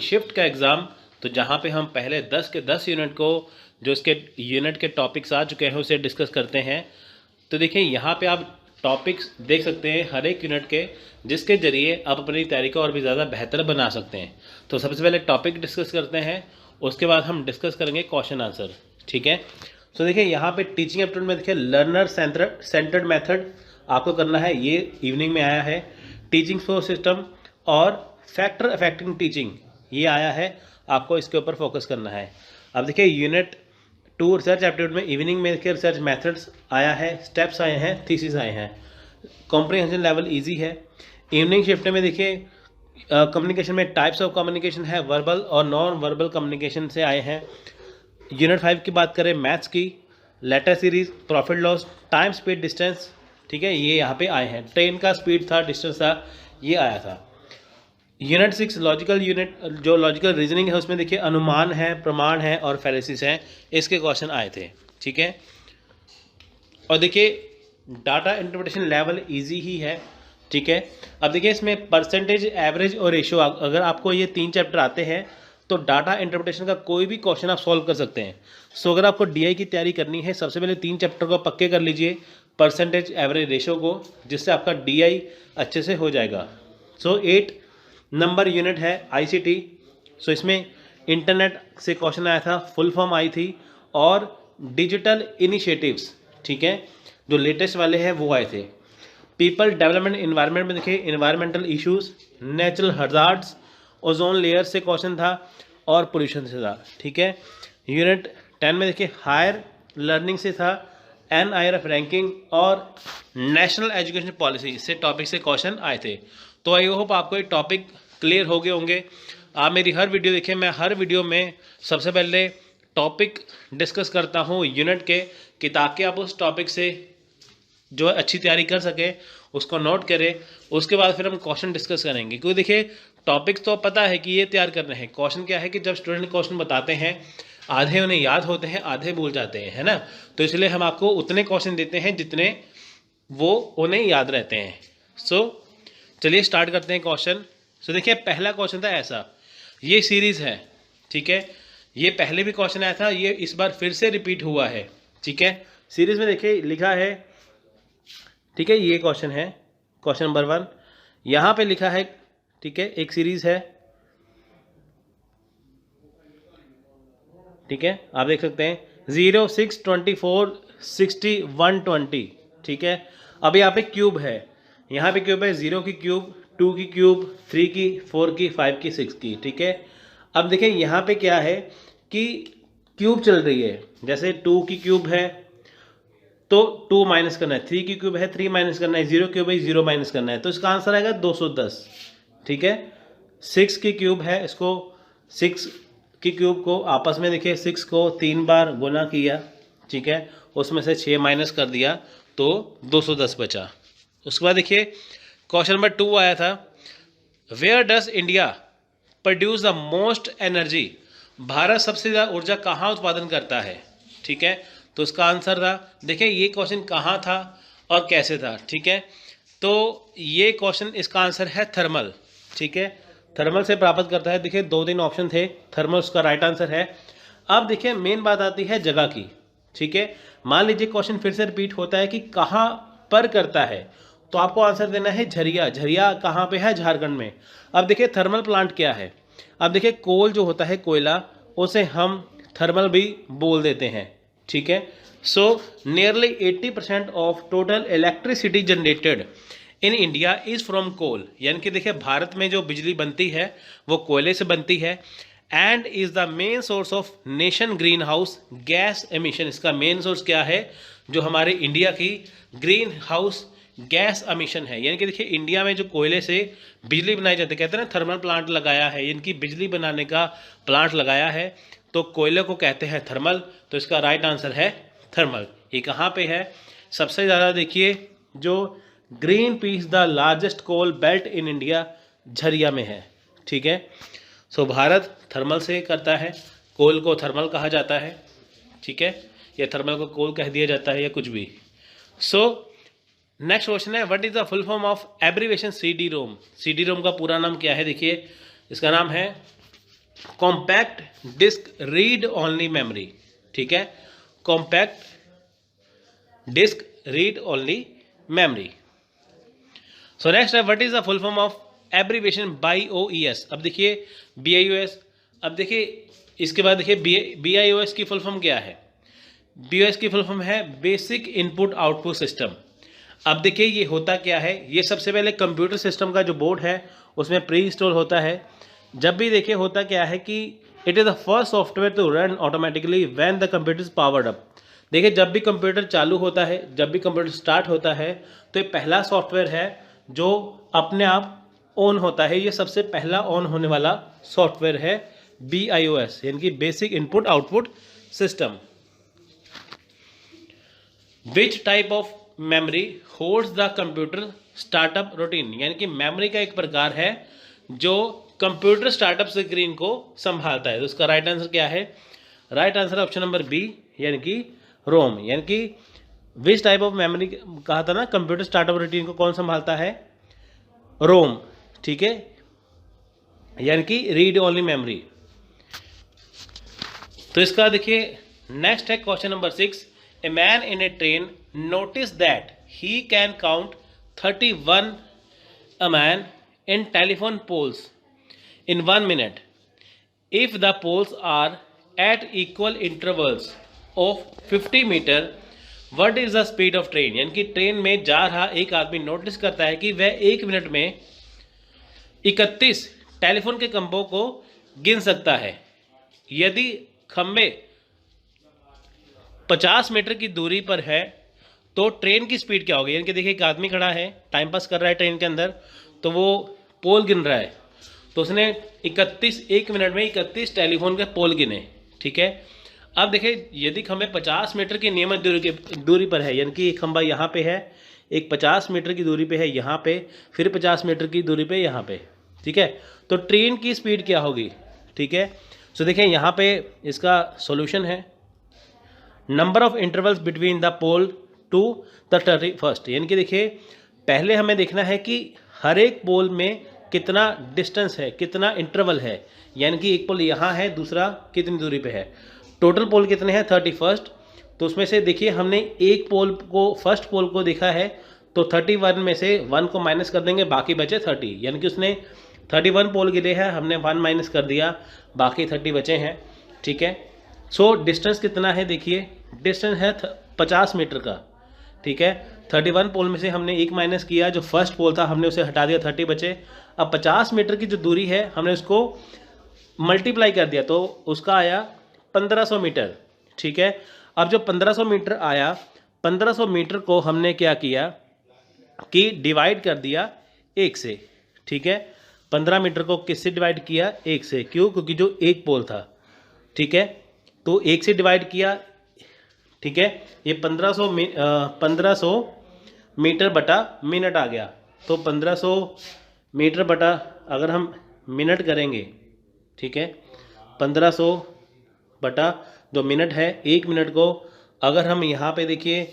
Shift का exam, तो जहाँ पे हम पहले 10 के 10 यूनिट को, जो इसके यूनिट के टॉपिक्स आ चुके हैं उसे डिस्कस करते हैं। तो देखिए यहाँ पे आप टॉपिक्स देख सकते हैं हर एक यूनिट के, जिसके ज़रिए आप अपनी तैयारी को और भी ज़्यादा बेहतर बना सकते हैं। तो सबसे पहले टॉपिक डिस्कस करते हैं, उसके बाद हम डिस्कस करेंगे क्वेश्चन आंसर। ठीक है, तो देखिए यहाँ पे टीचिंग एप्टीट्यूड में देखिए लर्नर सेंटर्ड मेथड आपको करना है, ये इवनिंग में आया है। टीचिंग फ्लो सिस्टम और फैक्टर अफेक्टिंग टीचिंग ये आया है, आपको इसके ऊपर फोकस करना है। अब देखिए यूनिट 2 रिसर्च एप्टीट्यूड में इवनिंग में देखिए रिसर्च मेथड्स आया है, स्टेप्स आए हैं, थीसिस आए हैं। कॉम्प्रिहेंशन लेवल इजी है। इवनिंग शिफ्ट में देखिए कम्युनिकेशन में टाइप्स ऑफ कम्युनिकेशन है, वर्बल और नॉन वर्बल कम्युनिकेशन से आए हैं। यूनिट 5 की बात करें मैथ्स की, letter series, profit loss, time speed distance, ठीक है, ये यहाँ पे आए हैं। ट्रेन का स्पीड था, डिस्टेंस था, ये आया था। यूनिट 6 लॉजिकल यूनिट, जो लॉजिकल रीजनिंग है उसमें देखिए अनुमान है, प्रमाण है और फैलेसिस है, इसके क्वेश्चन आए थे। ठीक है, और देखिए डाटा इंटरप्रिटेशन लेवल इजी ही है। ठीक है, अब देखिए इसमें परसेंटेज, एवरेज और रेशियो, अगर आपको ये 3 चैप्टर आते हैं तो डाटा इंटरप्रिटेशन का कोई भी क्वेश्चन आप सॉल्व कर सकते हैं। सो अगर आपको डीआई की तैयारी करनी है, सबसे पहले 3 चैप्टर को पक्के कर लीजिए, परसेंटेज, एवरेज, रेशियो को, जिससे आपका डीआई अच्छे से हो जाएगा। सो 8 नंबर यूनिट है आईसीटी। सो इसमें इंटरनेट से क्वेश्चन आया था, फुल फॉर्म आई थी, और डिजिटल इनिशिएटिव्स, ठीक है, जो लेटेस्ट वाले हैं वो आए थे। पीपल डेवलपमेंट इन्वायरमेंट में देखिए environmental issues, natural hazards, ozone layer से क्वेश्चन था और पोल्यूशन से था। ठीक है, यूनिट 10 में देखिए हायर लर्निंग से था, NIRF रैंकिंग और नेशनल एजुकेशन पॉलिसी से टॉपिक से क्वेश्चन आए थे। तो आई होप आपको ये टॉपिक क्लियर हो गए होंगे। आप मेरी हर वीडियो देखिए, मैं हर वीडियो में सबसे पहले टॉपिक डिस्कस करता हूँ यूनिट के, कि ताकि आप उस टॉपिक से जो अच्छी तैयारी कर सके, उसको नोट करें। उसके बाद फिर हम क्वेश्चन डिस्कस करेंगे, क्योंकि देखिए टॉपिक्स तो पता है कि ये तैयार करना है, क्वेश्चन क्या है कि जब स्टूडेंट क्वेश्चन बताते हैं आधे उन्हें याद होते हैं, आधे भूल जाते हैं, है ना। तो इसलिए हम आपको उतने क्वेश्चन देते हैं जितने वो उन्हें याद रहते हैं। सो चलिए स्टार्ट करते हैं क्वेश्चन। सो देखिए पहला क्वेश्चन था ऐसा, ये सीरीज़ है, ठीक है, ये पहले भी क्वेश्चन आया था, ये इस बार फिर से रिपीट हुआ है। ठीक है, सीरीज़ में देखिए लिखा है, ठीक है, ये क्वेश्चन है, क्वेश्चन नंबर 1 यहाँ पे लिखा है। ठीक है, एक सीरीज़ है, ठीक है, आप देख सकते हैं 0, 6, 24, 60, 120। ठीक है, अब यहाँ पे क्यूब है, यहाँ पे क्यूब है 0 की क्यूब, 2 की क्यूब, 3 की, 4 की, 5 की, 6 की। ठीक है, अब देखिए यहाँ पे क्या है कि क्यूब चल रही है, जैसे 2 की क्यूब है तो 2 माइनस करना है, 3 की क्यूब है 3 माइनस करना है, 0 क्यूब है 0 माइनस करना है, तो इसका आंसर आएगा 210। ठीक है, 6 की क्यूब है, इसको 6 की क्यूब को आपस में देखिए 6 को 3 बार गुना किया, ठीक है, उसमें से 6 माइनस कर दिया तो 210 बचा। उसके बाद देखिए क्वेश्चन नंबर 2 आया था, where does India produce the most energy, Bharat सबसे ज़्यादा ऊर्जा कहाँ उत्पादन करता है। ठीक है, तो इसका आंसर था, देखिए ये क्वेश्चन कहाँ था और कैसे था। ठीक है, तो ये क्वेश्चन, इसका आंसर है थर्मल। ठीक है, थर्मल से प्राप्त करता है। देखिए 2-3 ऑप्शन थे, थर्मल उसका राइट आंसर है। अब देखिए मेन बात आती है जगह की। ठीक है, मान लीजिए क्वेश्चन फिर से रिपीट होता है कि कहाँ पर करता है, तो आपको आंसर देना है झरिया। झरिया कहाँ पे है, झारखंड में। अब देखिए थर्मल प्लांट क्या है, अब देखिए कोल जो होता है, कोयला, उसे हम थर्मल भी बोल देते हैं। ठीक है, so nearly 80% of total electricity generated in India is from coal, यानी कि देखिए भारत में जो बिजली बनती है वो कोयले से बनती है, and is the main source of nation green house gas emission. इसका मेन सोर्स क्या है, जो हमारे इंडिया की ग्रीन हाउस गैस एमिशन है, यानी कि देखिए इंडिया में जो कोयले से बिजली बनाई जाती है, कहते हैं ना थर्मल प्लांट लगाया है, इनकी बिजली बनाने का प्लांट लगाया है, तो कोयले को कहते हैं थर्मल, तो इसका राइट आंसर है थर्मल। ये कहाँ पे है, सबसे ज़्यादा देखिए जो green peace the largest coal belt in India, Jharia में है। ठीक है, सो भारत थर्मल से करता है, कोल को थर्मल कहा जाता है। ठीक है, या थर्मल को कोल कह दिया जाता है या कुछ भी। सो नेक्स्ट क्वेश्चन है, what is the full form of abbreviation CD-ROM। CD-ROM का पूरा नाम क्या है, देखिए इसका नाम है compact disc read only memory, ठीक है, compact disc read only memory. So next है what is the full form of abbreviation BIOS। अब देखिए BIOS, अब देखिए इसके बाद देखिए BIOS की फुल फॉर्म क्या है। BIOS की फुल फॉर्म है बेसिक इनपुट आउटपुट सिस्टम। अब देखिए ये होता क्या है, ये सबसे पहले कंप्यूटर सिस्टम का जो बोर्ड है उसमें प्री इंस्टॉल होता है। जब भी देखिए होता क्या है कि it is the first software to run automatically when the computer is powered up. देखिए जब भी कंप्यूटर चालू होता है, जब भी कंप्यूटर स्टार्ट होता है, तो ये पहला सॉफ्टवेयर है जो अपने आप ऑन होता है। ये सबसे पहला ऑन होने वाला सॉफ्टवेयर है BIOS, यानी कि basic input output system. Which type of memory holds the computer startup routine, यानी कि मेमोरी का एक प्रकार है जो कंप्यूटर स्टार्टअप स्क्रीन को संभालता है। तो उसका राइट आंसर क्या है? Right answer option number B, यानी कि रोम। यानी कि विच टाइप ऑफ मेमोरी कहा था ना, कंप्यूटर स्टार्टअप रूटीन को कौन संभालता है? रोम, ठीक है, यानी कि रीड ओनली मेमोरी। तो इसका देखिए नेक्स्ट है question number 6। A man in A train notice that he can count 31 a man in telephone poles in 1 minute if the poles are at equal intervals of 50 meter. What is the speed of train? यानी कि train में जा रहा एक आदमी notice करता है कि वह 1 मिनट में 31 टेलीफोन के खंभों को गिन सकता है। यदि खंभे 50 मीटर की दूरी पर है तो ट्रेन की स्पीड क्या होगी? यानी कि देखिए एक आदमी खड़ा है, टाइम पास कर रहा है ट्रेन के अंदर, तो वो पोल गिन रहा है, तो उसने 1 मिनट में 31 टेलीफोन के पोल गिने, ठीक है। अब देखिए यदि खंभे 50 मीटर की नियमित दूरी पर है, यानी कि एक खंभा यहाँ पे है, एक 50 मीटर की दूरी पे है यहाँ पे, फिर 50 मीटर की दूरी पे यहाँ पे, ठीक है, तो ट्रेन की स्पीड क्या होगी? ठीक है, सो देखिए यहाँ पे इसका सॉल्यूशन है number of intervals between the pole to the 31st। यानी कि देखिए पहले हमें देखना है कि हर एक पोल में कितना डिस्टेंस है, कितना इंटरवल है, यानी कि एक पोल यहाँ है, दूसरा कितनी दूरी पे है। टोटल पोल कितने हैं? 31st। तो उसमें से देखिए हमने एक पोल को, फर्स्ट पोल को देखा है, तो 31 में से 1 को माइनस कर देंगे, बाकी बचे 30। यानी कि उसने 31 पोल गिरे हैं, हमने 1 माइनस कर दिया, बाकी 30 बचे हैं, ठीक है। सो डिस्टेंस कितना है? देखिए डिस्टेंस है 50 मीटर का, ठीक है। 31 पोल में से हमने 1 माइनस किया, जो फर्स्ट पोल था हमने उसे हटा दिया, 30 बचे। अब 50 मीटर की जो दूरी है हमने उसको मल्टीप्लाई कर दिया, तो उसका आया 1500 मीटर, ठीक है। अब जो 1500 मीटर आया, 1500 मीटर को हमने क्या किया कि डिवाइड कर दिया 1 से, ठीक है। 15 मीटर को किससे डिवाइड किया? 1 से। क्यों? क्योंकि जो एक पोल था, ठीक है, तो 1 से डिवाइड किया, ठीक है। ये 1500 मीटर बटा मिनट आ गया, तो 1500 मीटर बटा अगर हम मिनट करेंगे, ठीक है, 1500 बटा जो मिनट है, 1 मिनट को अगर हम यहाँ पे देखिए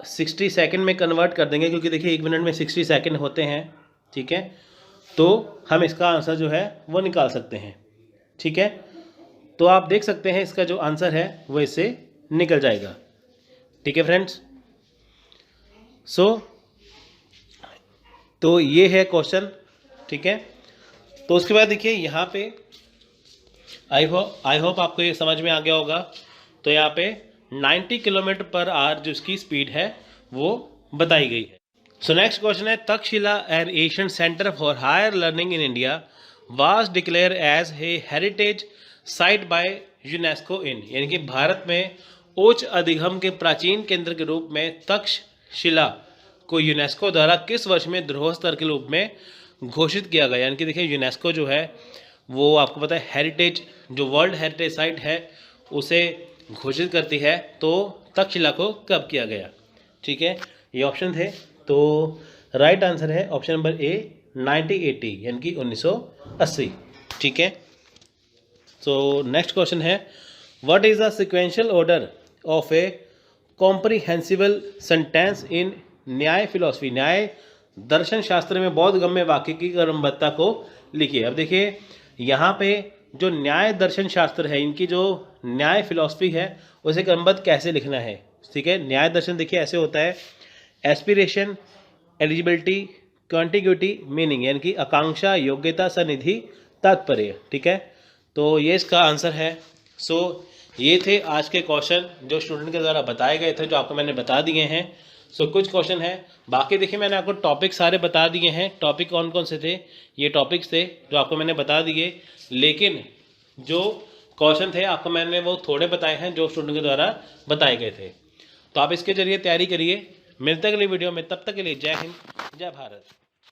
60 सेकंड में कन्वर्ट कर देंगे, क्योंकि देखिए 1 मिनट में 60 सेकंड होते हैं, ठीक है, तो हम इसका आंसर जो है वो निकाल सकते हैं, ठीक है। तो आप देख सकते हैं इसका जो आंसर है वो इससे निकल जाएगा, ठीक है फ्रेंड्स। सो तो ये है क्वेश्चन, ठीक है। तो उसके बाद देखिए यहाँ पे आई होप आपको ये समझ में आ गया होगा। तो यहाँ पे 90 किलोमीटर पर आवर जो इसकी स्पीड है वो बताई गई है। सो नेक्स्ट क्वेश्चन है Takshashila an Asian centre for higher learning in India was declare as a heritage site by UNESCO in, यानी कि भारत में उच्च अधिगम के प्राचीन केंद्र के रूप में तक्षशिला को यूनेस्को द्वारा किस वर्ष में धरोहर स्थल के रूप में घोषित किया गया? यानी कि देखिए यूनेस्को जो है वो आपको पता है हेरिटेज, जो वर्ल्ड हेरिटेज साइट है उसे घोषित करती है, तो तक्षशिला को कब किया गया? ठीक है, ये ऑप्शन थे, तो राइट आंसर है ऑप्शन नंबर ए 1980, यानी कि 1980, ठीक है। सो नेक्स्ट क्वेश्चन है what is the sequential order of A comprehensible sentence in न्याय फिलॉसफी, न्याय दर्शन शास्त्र में बौद्ध गम्य वाक्य की क्रमबद्धता को लिखिए। अब देखिए यहाँ पे जो न्याय दर्शन शास्त्र है, इनकी जो न्याय फिलॉसफी है, उसे क्रमबद्ध कैसे लिखना है। ठीक है, न्याय दर्शन देखिए ऐसे होता है, एस्पिरेशन, एलिजिबिलिटी, कॉन्टिग्यूटी, मीनिंग, यानी कि आकांक्षा, योग्यता, सनिधि, तात्पर्य। ठीक है, तो ये इसका आंसर है। सो ये थे आज के क्वेश्चन जो स्टूडेंट के द्वारा बताए गए थे, जो आपको मैंने बता दिए हैं। सो कुछ क्वेश्चन है, बाकी देखिए मैंने आपको टॉपिक सारे बता दिए हैं। टॉपिक कौन कौन से थे, ये टॉपिक्स थे जो आपको मैंने बता दिए, लेकिन जो क्वेश्चन थे आपको मैंने वो थोड़े बताए हैं जो स्टूडेंट के द्वारा बताए गए थे। तो आप इसके जरिए तैयारी करिए। मिलते हैं अगली वीडियो में, तब तक के लिए जय हिंद, जय भारत।